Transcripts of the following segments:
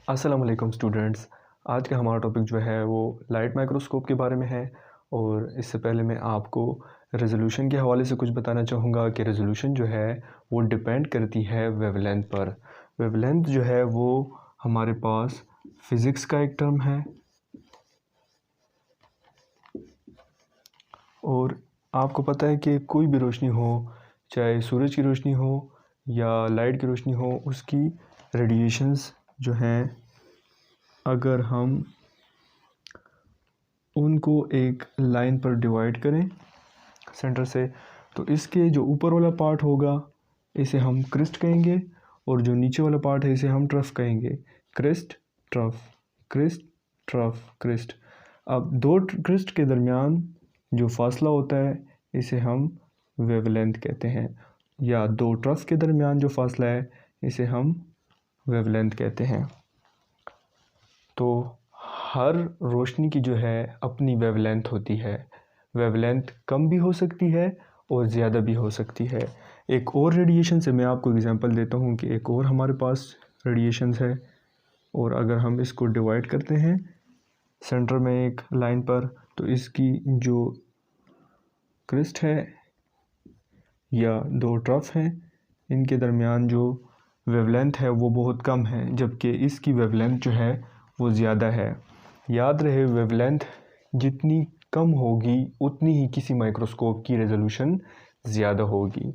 अस्सलाम वालेकुम स्टूडेंट्स। आज का हमारा टॉपिक जो है वो लाइट माइक्रोस्कोप के बारे में है। और इससे पहले मैं आपको रेजोल्यूशन के हवाले से कुछ बताना चाहूँगा कि रेजोल्यूशन जो है वो डिपेंड करती है वेवलेंथ पर। वेवलेंथ जो है वो हमारे पास फ़िज़िक्स का एक टर्म है और आपको पता है कि कोई भी रोशनी हो, चाहे सूरज की रोशनी हो या लाइट की रोशनी हो, उसकी रेडिएशंस जो हैं अगर हम उनको एक लाइन पर डिवाइड करें सेंटर से, तो इसके जो ऊपर वाला पार्ट होगा इसे हम क्रिस्ट कहेंगे और जो नीचे वाला पार्ट है इसे हम ट्रफ कहेंगे। Crest trough, crest trough, crest. अब दो क्रिस्ट के दरमियान जो फासला होता है इसे हम वेवलेंथ कहते हैं, या दो ट्रफ के दरमियान जो फासला है इसे हम वेवलेंथ कहते हैं। तो हर रोशनी की जो है अपनी वेवलेंथ होती है। वेवलेंथ कम भी हो सकती है और ज़्यादा भी हो सकती है। एक और रेडिएशन से मैं आपको एग्जांपल देता हूँ कि एक और हमारे पास रेडिएशंस है, और अगर हम इसको डिवाइड करते हैं सेंटर में एक लाइन पर, तो इसकी जो क्रिस्ट है या दो ट्रफ हैं इनके दरमियान जो वेवलेंथ है वो बहुत कम है, जबकि इसकी वेवलेंथ जो है वो ज़्यादा है। याद रहे, वेवलेंथ जितनी कम होगी उतनी ही किसी माइक्रोस्कोप की रेजोल्यूशन ज़्यादा होगी।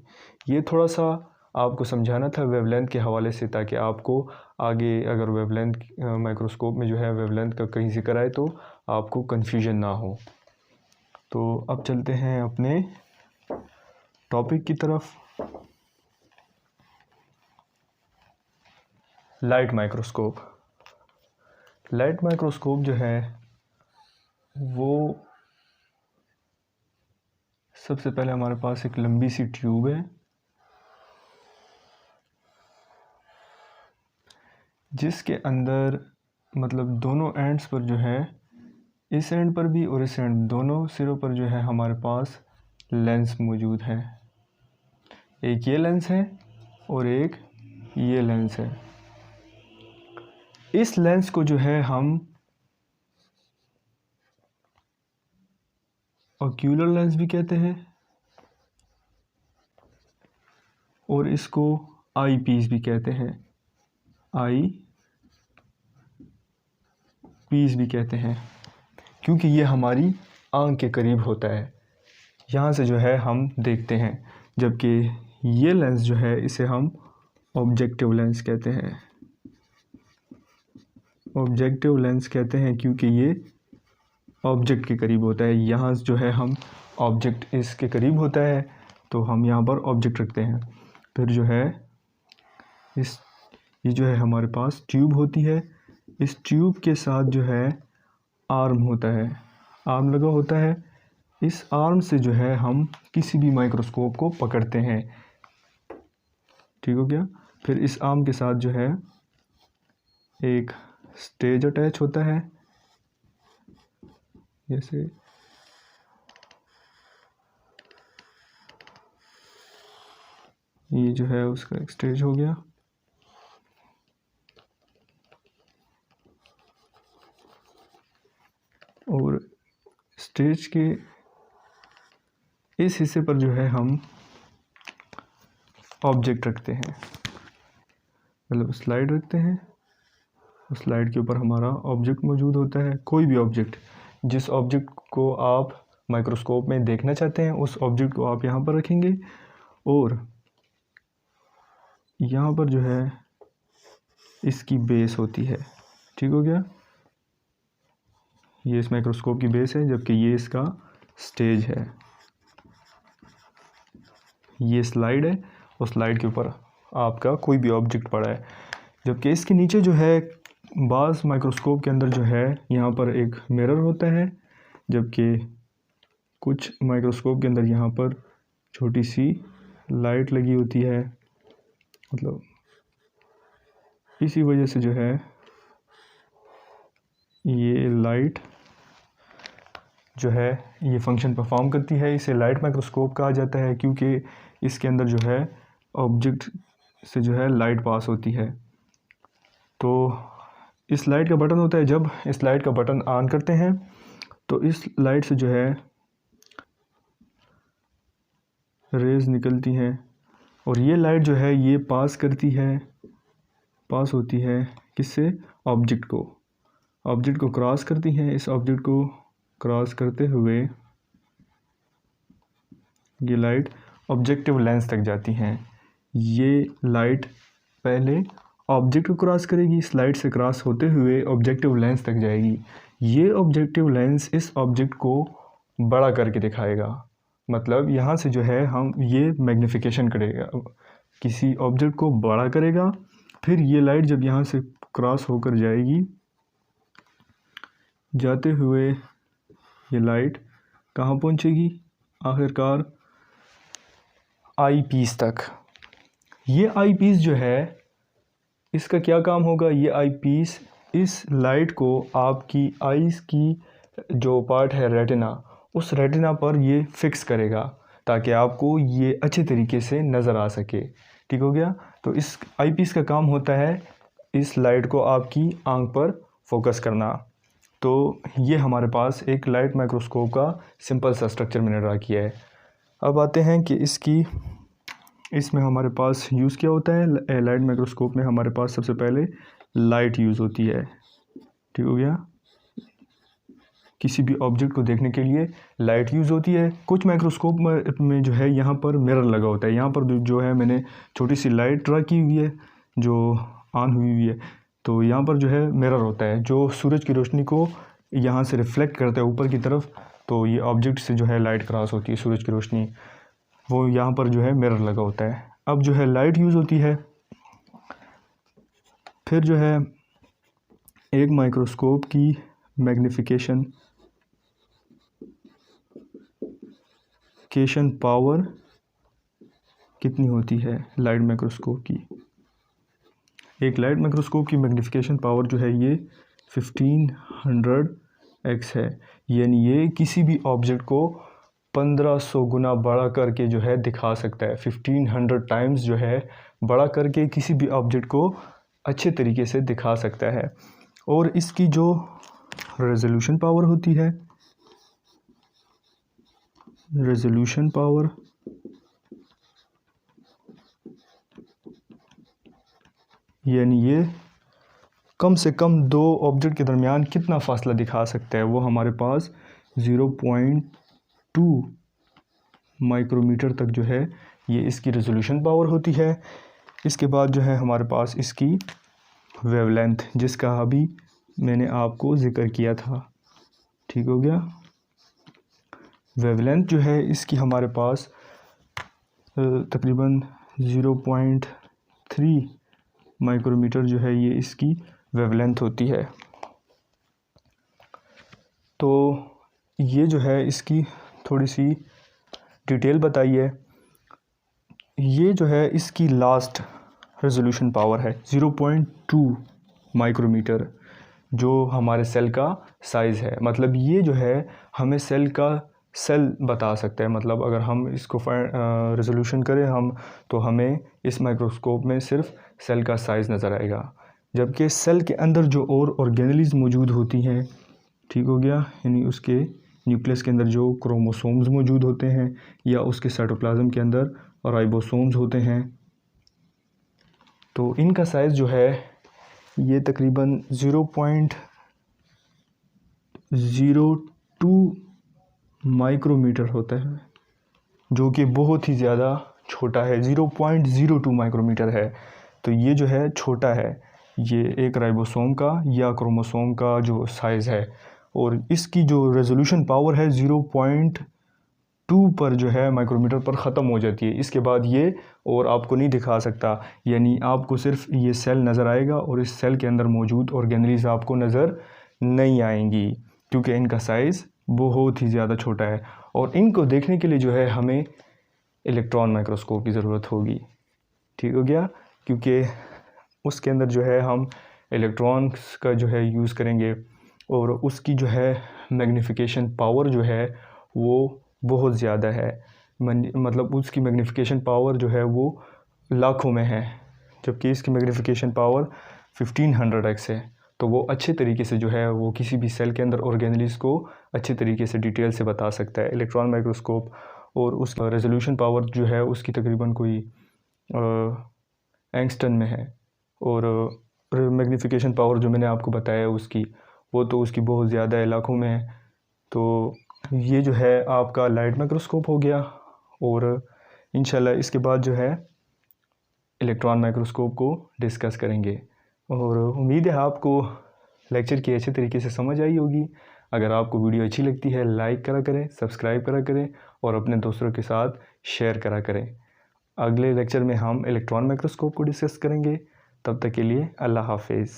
ये थोड़ा सा आपको समझाना था वेवलेंथ के हवाले से, ताकि आपको आगे अगर वेवलेंथ माइक्रोस्कोप में जो है वेवलेंथ का कहीं ज़िक्र आए तो आपको कन्फ्यूजन ना हो। तो अब चलते हैं अपने टॉपिक की तरफ। Light microscope. लाइट माइक्रोस्कोप जो है वो सबसे पहले हमारे पास एक लंबी सी ट्यूब है जिसके अंदर मतलब दोनों एंड्स पर जो है, इस एंड पर भी और इस एंड, दोनों सिरों पर जो है हमारे पास लेंस मौजूद है। एक ये लेंस है और एक ये लेंस है। इस लेंस को जो है हम ऑक्यूलर लेंस भी कहते हैं और इसको आई पीस भी कहते हैं, आई पीस भी कहते हैं, क्योंकि ये हमारी आँख के करीब होता है, यहाँ से जो है हम देखते हैं। जबकि ये लेंस जो है इसे हम ऑब्जेक्टिव लेंस कहते हैं। ऑब्जेक्टिव लेंस कहते हैं क्योंकि ये ऑब्जेक्ट के करीब होता है। यहाँ जो है हम ऑब्जेक्ट इसके करीब होता है तो हम यहाँ पर ऑब्जेक्ट रखते हैं। फिर जो है ये जो है हमारे पास ट्यूब होती है। इस ट्यूब के साथ जो है आर्म होता है, आर्म लगा होता है। इस आर्म से जो है हम किसी भी माइक्रोस्कोप को पकड़ते हैं। ठीक हो गया। फिर इस आर्म के साथ जो है एक स्टेज अटैच होता है, जैसे ये जो है उसका एक स्टेज हो गया। और स्टेज के इस हिस्से पर जो है हम ऑब्जेक्ट रखते हैं, मतलब स्लाइड रखते हैं। उस स्लाइड के ऊपर हमारा ऑब्जेक्ट मौजूद होता है। कोई भी ऑब्जेक्ट, जिस ऑब्जेक्ट को आप माइक्रोस्कोप में देखना चाहते हैं उस ऑब्जेक्ट को आप यहाँ पर रखेंगे, और यहाँ पर जो है इसकी बेस होती है। ठीक हो गया। ये इस माइक्रोस्कोप की बेस है, जबकि ये इसका स्टेज है। ये स्लाइड है और स्लाइड के ऊपर आपका कोई भी ऑब्जेक्ट पड़ा है। जबकि इसके नीचे जो है बाज़ माइक्रोस्कोप के अंदर जो है यहाँ पर एक मिरर होता है, जबकि कुछ माइक्रोस्कोप के अंदर यहाँ पर छोटी सी लाइट लगी होती है। मतलब इसी वजह से जो है ये लाइट जो है ये फंक्शन परफॉर्म करती है। इसे लाइट माइक्रोस्कोप कहा जाता है क्योंकि इसके अंदर जो है ऑब्जेक्ट से जो है लाइट पास होती है। तो इस लाइट का बटन होता है, जब इस लाइट का बटन ऑन करते हैं तो इस लाइट से जो है रेज़ निकलती हैं और ये लाइट जो है ये पास होती है किससे, ऑब्जेक्ट को क्रॉस करती हैं। इस ऑब्जेक्ट को क्रॉस करते हुए ये लाइट ऑब्जेक्टिव लेंस तक जाती हैं। ये लाइट पहले ऑब्जेक्ट को क्रॉस करेगी, इस लाइट से क्रॉस होते हुए ऑब्जेक्टिव लेंस तक जाएगी। ये ऑब्जेक्टिव लेंस इस ऑब्जेक्ट को बड़ा करके दिखाएगा, मतलब यहाँ से जो है हम ये मैग्नीफिकेशन करेगा, किसी ऑब्जेक्ट को बड़ा करेगा। फिर ये लाइट जब यहाँ से क्रॉस होकर जाएगी, जाते हुए ये लाइट कहाँ पहुँचेगी, आखिरकार आई पीस तक। ये आई पीस जो है इसका क्या काम होगा, ये आई पीस इस लाइट को आपकी आईज़ की जो पार्ट है रेटिना, उस रेटिना पर ये फिक्स करेगा ताकि आपको ये अच्छे तरीके से नज़र आ सके। ठीक हो गया। तो इस आई पीस का काम होता है इस लाइट को आपकी आंख पर फोकस करना। तो ये हमारे पास एक लाइट माइक्रोस्कोप का सिंपल सा स्ट्रक्चर मैंने ड्रा किया है। अब आते हैं कि इसमें हमारे पास यूज़ क्या होता है। लाइट माइक्रोस्कोप में हमारे पास सबसे पहले लाइट यूज़ होती है। ठीक हो गया। किसी भी ऑब्जेक्ट को देखने के लिए लाइट यूज़ होती है। कुछ माइक्रोस्कोप में जो है यहाँ पर मिरर लगा होता है। यहाँ पर जो है मैंने छोटी सी लाइट ड्रा की हुई है जो ऑन हुई है। तो यहाँ पर जो है मिरर होता है जो सूरज की रोशनी को यहाँ से रिफ्लेक्ट करता है ऊपर की तरफ। तो ये ऑब्जेक्ट से जो है लाइट क्रॉस होती है सूरज की रोशनी, वो यहाँ पर जो है मिरर लगा होता है। अब जो है लाइट यूज़ होती है। फिर जो है एक माइक्रोस्कोप की मैग्नीफिकेशन पावर कितनी होती है लाइट माइक्रोस्कोप की। एक लाइट माइक्रोस्कोप की मैग्नीफिकेशन पावर जो है ये 1500x है, यानी ये किसी भी ऑब्जेक्ट को 1500 गुना बड़ा करके जो है दिखा सकता है। 1500 टाइम्स जो है बड़ा करके किसी भी ऑब्जेक्ट को अच्छे तरीके से दिखा सकता है। और इसकी जो रेजोल्यूशन पावर होती है, रेजोल्यूशन पावर यानी ये कम से कम दो ऑब्जेक्ट के दरमियान कितना फ़ासला दिखा सकता है, वो हमारे पास 0.2 माइक्रोमीटर तक जो है ये इसकी रेजोल्यूशन पावर होती है। इसके बाद जो है हमारे पास इसकी वेवलेंथ, जिसका अभी मैंने आपको ज़िक्र किया था। ठीक हो गया। वेवलेंथ जो है इसकी हमारे पास तकरीबन 0.3 माइक्रोमीटर जो है ये इसकी वेवलेंथ होती है। तो ये जो है इसकी थोड़ी सी डिटेल बताइए। ये जो है इसकी लास्ट रेजोल्यूशन पावर है 0.2 माइक्रोमीटर, जो हमारे सेल का साइज़ है। मतलब ये जो है हमें सेल बता सकता है। मतलब अगर हम इसको रेजोल्यूशन करें हम, तो हमें इस माइक्रोस्कोप में सिर्फ सेल का साइज़ नज़र आएगा, जबकि सेल के अंदर जो और ऑर्गेनेल्स मौजूद होती हैं, ठीक हो गया, यानी उसके न्यूक्लियस के अंदर जो क्रोमोसोम्स मौजूद होते हैं या उसके साइटोप्लाज्म के अंदर राइबोसोम्स होते हैं, तो इनका साइज़ जो है ये तकरीबन 0.02 माइक्रोमीटर होता है, जो कि बहुत ही ज़्यादा छोटा है। 0.02 माइक्रोमीटर है। तो ये जो है छोटा है, ये एक राइबोसोम का या क्रोमोसोम का जो साइज़ है। और इसकी जो रेजोल्यूशन पावर है 0.2 पर जो है माइक्रोमीटर पर ख़त्म हो जाती है। इसके बाद ये और आपको नहीं दिखा सकता, यानी आपको सिर्फ ये सेल नज़र आएगा और इस सेल के अंदर मौजूद ऑर्गेनेल्स आपको नज़र नहीं आएंगी, क्योंकि इनका साइज़ बहुत ही ज़्यादा छोटा है। और इनको देखने के लिए जो है हमें इलेक्ट्रॉन माइक्रोस्कोप की ज़रूरत होगी। ठीक हो गया, क्योंकि उसके अंदर जो है हम इलेक्ट्रॉन्स का जो है यूज़ करेंगे और उसकी जो है मैग्नीफिकेशन पावर जो है वो बहुत ज़्यादा है। मतलब उसकी मैग्नीफिकेशन पावर जो है वो लाखों में है, जबकि इसकी मैग्नीफिकेशन पावर 1500x है। तो वो अच्छे तरीके से जो है वो किसी भी सेल के अंदर ऑर्गेनेल्स को अच्छे तरीके से डिटेल से बता सकता है। इलेक्ट्रॉन माइक्रोस्कोप और उसका रेजोल्यूशन पावर जो है उसकी तकरीबन कोई एंगस्टन में है, और मैग्नीफिकेशन पावर जो मैंने आपको बताया उसकी, वो तो उसकी बहुत ज़्यादा है, लाखों में है। तो ये जो है आपका लाइट माइक्रोस्कोप हो गया, और इंशाल्लाह इसके बाद जो है इलेक्ट्रॉन माइक्रोस्कोप को डिस्कस करेंगे। और उम्मीद है आपको लेक्चर की अच्छे तरीके से समझ आई होगी। अगर आपको वीडियो अच्छी लगती है लाइक करा करें, सब्सक्राइब करा करें और अपने दोस्तों के साथ शेयर करा करें। अगले लेक्चर में हम इलेक्ट्रॉन माइक्रोस्कोप को डिस्कस करेंगे। तब तक के लिए अल्लाह हाफिज़।